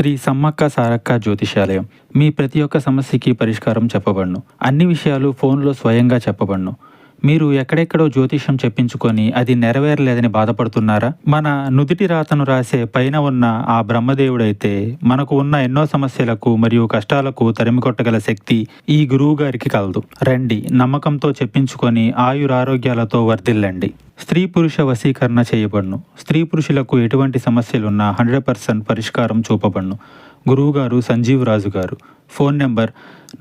శ్రీ సమ్మక్క సారక్క జ్యోతిషాలయం. మీ ప్రతి ఒక్క సమస్యకి పరిష్కారం చెప్పబడును. అన్ని విషయాలు ఫోన్లో స్వయంగా చెప్పబడును. మీరు ఎక్కడెక్కడో జ్యోతిష్యం చెప్పించుకొని అది నెరవేరలేదని బాధపడుతున్నారా? మన నుదిటి రాతను రాసే పైన ఉన్న ఆ బ్రహ్మదేవుడైతే మనకు ఉన్న ఎన్నో సమస్యలకు మరియు కష్టాలకు తరిమికొట్టగల శక్తి ఈ గురువు గారికి కలదు. రండి, నమ్మకంతో చెప్పించుకొని ఆయురారోగ్యాలతో వర్ధిల్లండి. స్త్రీ పురుష వశీకరణ చేయబడును. స్త్రీ పురుషులకు ఎటువంటి సమస్యలున్నా 100% పరిష్కారం చూపబడును. గురువుగారు సంజీవ్ రాజు గారు. Phone number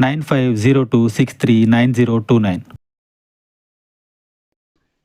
9502639029.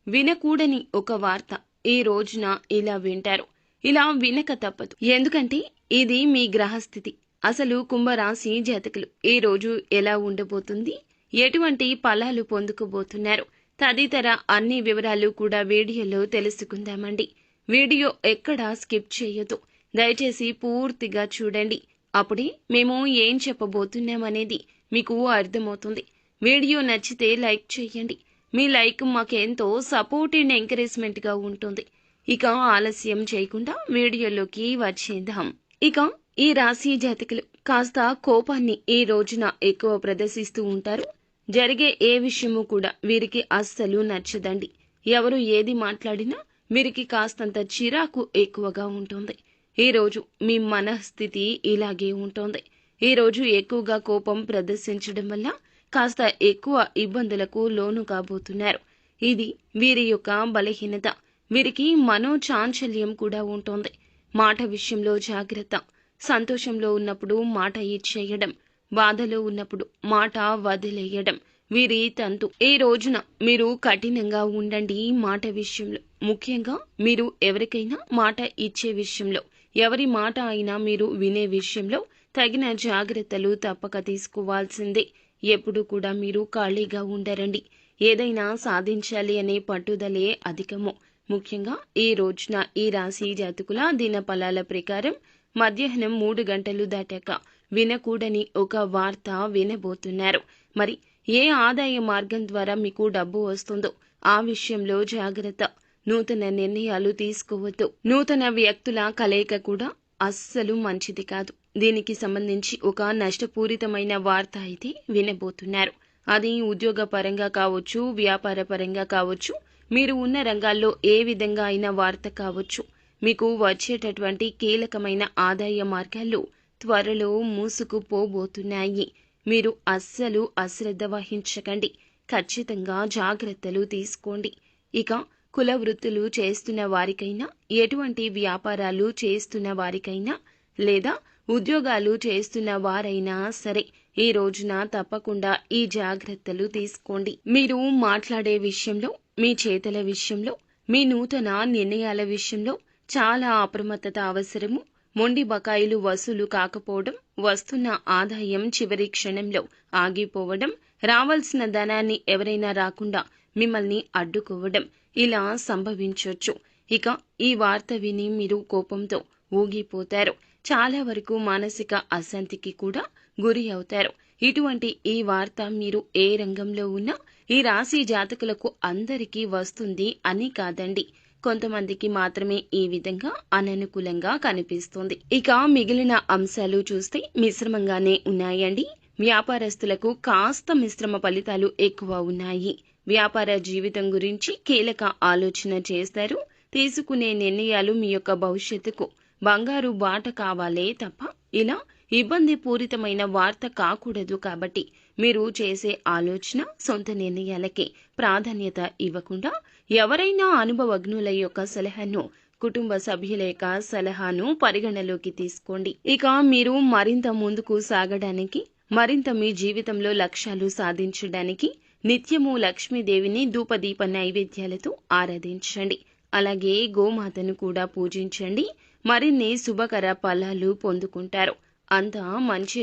వినకూడని ఒక వార్త ఈ రోజున ఇలా వింటారు. ఇలా వినక తప్పదు. ఎందుకంటే ఇది మీ గ్రహస్థితి. అసలు కుంభరాశి జాతకులు ఈ రోజు ఎలా ఉండబోతుంది, ఎటువంటి ఫలాలు పొందుకోబోతున్నారు తదితర అన్ని వివరాలు కూడా వీడియోలో తెలుసుకుందామండి. వీడియో ఎక్కడా స్కిప్ చేయొద్దు. దయచేసి పూర్తిగా చూడండి. అప్పుడే మేము ఏం చెప్పబోతున్నామనేది మీకు అర్థమవుతుంది. వీడియో నచ్చితే లైక్ చేయండి. మీ లైక్ మాకెంతో సపోర్ట్ అండ్ ఎంకరేజ్మెంట్గా ఉంటుంది. ఇక ఆలస్యం చేయకుండా వీడియోలోకి వచ్చేద్దాం. ఇక ఈ రాశి జాతకులు కాస్త కోపాన్ని ఈ రోజున ఎక్కువ ప్రదర్శిస్తూ ఉంటారు. జరిగే ఏ విషయము కూడా వీరికి అస్సలు నచ్చదండి. ఎవరు ఏది మాట్లాడినా వీరికి కాస్తంత చిరాకు ఎక్కువగా ఉంటుంది. ఈరోజు మీ మనస్థితి ఇలాగే ఉంటుంది. ఈరోజు ఎక్కువగా కోపం ప్రదర్శించడం వల్ల కాస్త ఎక్కువ ఇబ్బందులకు లోను కాబోతున్నారు. ఇది వీరి యొక్క బలహీనత. వీరికి మనోచాంచల్యం కూడా ఉంటుంది. మాట విషయంలో జాగ్రత్త. సంతోషంలో ఉన్నప్పుడు మాట ఇచ్చేయడం, బాధలో ఉన్నప్పుడు మాట వదిలేయడం వీరి తంతు. ఈ రోజున మీరు కఠినంగా ఉండండి మాట విషయంలో. ముఖ్యంగా మీరు ఎవరికైనా మాట ఇచ్చే విషయంలో, ఎవరి మాట అయినా మీరు వినే విషయంలో తగిన జాగ్రత్తలు తప్పక తీసుకోవాల్సిందే. ఎప్పుడు కూడా మీరు ఖాళీగా ఉండరండి. ఏదైనా సాధించాలి అనే పట్టుదలే అధికము. ముఖ్యంగా ఈ రోజున ఈ రాశి జాతకుల దిన ఫలాల ప్రకారం మధ్యాహ్నం 3 గంటలు దాటాక వినకూడని ఒక వార్త వినబోతున్నారు. మరి ఏ ఆదాయ మార్గం ద్వారా మీకు డబ్బు వస్తుందో ఆ విషయంలో జాగ్రత్త. నూతన నిర్ణయాలు తీసుకోవద్దు. నూతన వ్యక్తుల కలయిక కూడా అస్సలు మంచిది కాదు. దీనికి సంబంధించి ఒక నష్టపూరితమైన వార్త అయితే వినబోతున్నారు. అది ఉద్యోగ పరంగా కావచ్చు, వ్యాపార పరంగా కావచ్చు, మీరు ఉన్న రంగాల్లో ఏ విధంగా అయిన వార్త కావచ్చు. మీకు వచ్చేటటువంటి కీలకమైన ఆదాయ మార్గాలు త్వరలో మూసుకుపోబోతున్నాయి. మీరు అస్సలు అశ్రద్ధ వహించకండి. ఖచ్చితంగా జాగ్రత్తలు తీసుకోండి. ఇక కుల వృత్తులు చేస్తున్న వారికైనా, ఎటువంటి వ్యాపారాలు చేస్తున్న వారికైనా, లేదా ఉద్యోగాలు చేస్తున్న వారైనా సరే ఈ రోజున తప్పకుండా ఈ జాగ్రత్తలు తీసుకోండి. మీరు మాట్లాడే విషయంలో, మీ చేతల విషయంలో, మీ నూతన నిర్ణయాల విషయంలో చాలా అప్రమత్తత అవసరము. మొండి బకాయిలు వసూలు కాకపోవడం, వస్తున్న ఆదాయం చివరి క్షణంలో ఆగిపోవడం, రావాల్సిన ధనాన్ని ఎవరైనా రాకుండా మిమ్మల్ని అడ్డుకోవడం ఇలా సంభవించొచ్చు. ఇక ఈ వార్త విని మీరు కోపంతో ఊగిపోతారు. చాలా వరకు మానసిక అశాంతికి కూడా గురి అవుతారు. ఇటువంటి ఈ వార్త మీరు ఏ రంగంలో ఉన్నా ఈ రాశి జాతకులకు అందరికీ వస్తుంది అని కాదండి. కొంతమందికి మాత్రమే ఈ విధంగా అననుకూలంగా కనిపిస్తుంది. ఇక మిగిలిన అంశాలు చూస్తే మిశ్రమంగానే ఉన్నాయండి. వ్యాపారస్తులకు కాస్త మిశ్రమ ఫలితాలు ఎక్కువ ఉన్నాయి. వ్యాపార జీవితం గురించి కీలక ఆలోచన చేస్తారు. తీసుకునే నిర్ణయాలు మీ యొక్క భవిష్యత్తుకు బంగారు బాట కావాలే తప్ప ఇలా ఇబ్బంది పూరితమైన వార్త కాకూడదు. కాబట్టి మీరు చేసే ఆలోచన సొంత నిర్ణయాలకే ప్రాధాన్యత ఇవ్వకుండా ఎవరైనా అనుభవజ్ఞుల యొక్క సలహాను, కుటుంబ సభ్యుల యొక్క సలహాను పరిగణలోకి తీసుకోండి. ఇక మీరు మరింత ముందుకు సాగడానికి, మరింత మీ జీవితంలో లక్ష్యాలు సాధించడానికి నిత్యము లక్ష్మీదేవిని ధూపదీప నైవేద్యాలతో ఆరాధించండి. అలాగే గోమాతను కూడా పూజించండి. మరిన్ని శుభకర ఫలాలు పొందుకుంటారు. అంతా మంచి